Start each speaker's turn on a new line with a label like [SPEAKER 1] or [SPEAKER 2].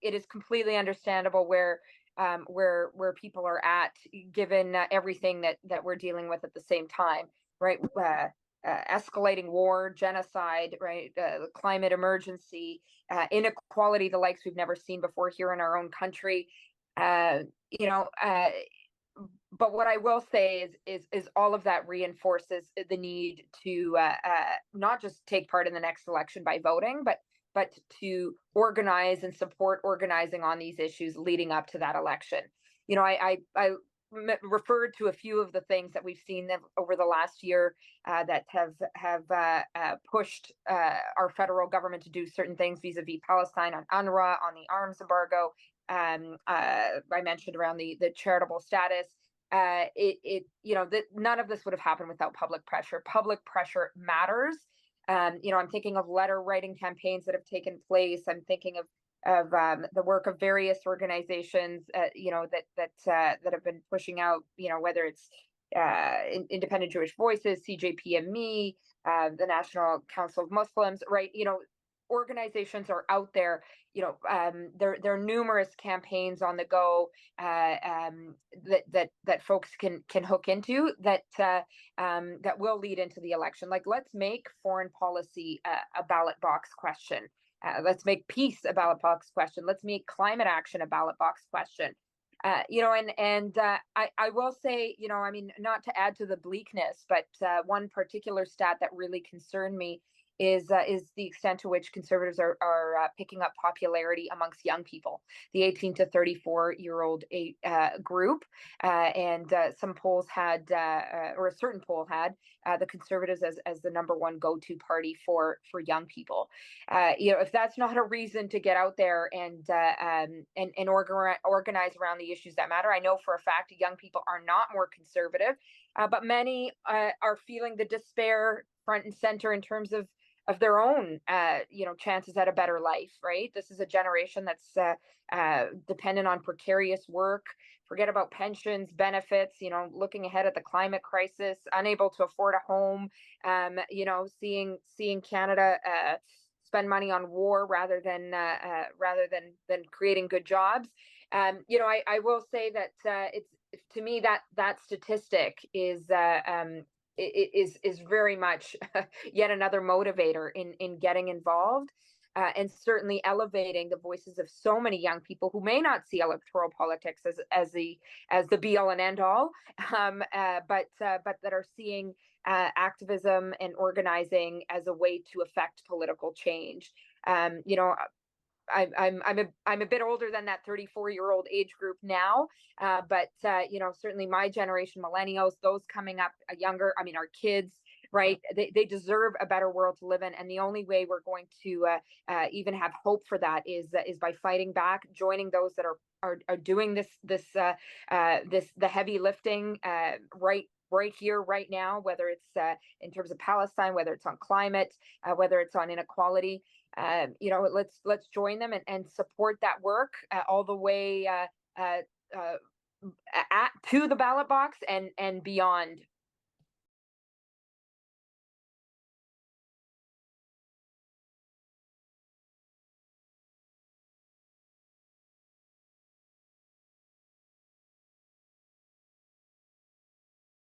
[SPEAKER 1] it is completely understandable where people are at, given everything that we're dealing with at the same time, right? Escalating war, genocide, right? Climate emergency, inequality, the likes we've never seen before here in our own country. You know, but what I will say is all of that reinforces the need to not just take part in the next election by voting, but to organize and support organizing on these issues leading up to that election. You know, I referred to a few of the things that we've seen over the last year that have pushed our federal government to do certain things vis-a-vis Palestine, on UNRWA, on the arms embargo. I mentioned around the charitable status. You know, that none of this would have happened without public pressure. Public pressure matters. You know, I'm thinking of letter writing campaigns that have taken place. I'm thinking of the work of various organizations, you know, that have been pushing out, you know, whether it's Independent Jewish Voices, CJPME, the National Council of Muslims, right? You know, organizations are out there. You know, there are numerous campaigns on the go that folks can hook into that will lead into the election. Like, let's make foreign policy a ballot box question. Let's make peace a ballot box question. Let's make climate action a ballot box question. You know, and I will say, you know, I mean, not to add to the bleakness, but one particular stat that really concerned me is the extent to which Conservatives are picking up popularity amongst young people, the 18 to 34-year-old group. And some polls had, or a certain poll had, the Conservatives as the number one go-to party for young people. You know, if that's not a reason to get out there and organize around the issues that matter, I know for a fact young people are not more conservative, but many are feeling the despair front and center in terms of their own, you know, chances at a better life, right? This is a generation that's dependent on precarious work. Forget about pensions, benefits, you know, looking ahead at the climate crisis, unable to afford a home, you know, seeing Canada spend money on war rather than creating good jobs. You know, I will say that it's, to me, that statistic is very much yet another motivator in getting involved, and certainly elevating the voices of so many young people who may not see electoral politics as the be all and end all, but that are seeing activism and organizing as a way to affect political change. You know, I'm a bit older than that 34-year-old age group now, but you know, certainly my generation, millennials, those coming up younger, I mean, our kids, right? They deserve a better world to live in, and the only way we're going to even have hope for that is by fighting back, joining those that are doing the heavy lifting right here, right now, whether it's in terms of Palestine, whether it's on climate, whether it's on inequality. You know, let's join them and support that work all the way to the ballot box and beyond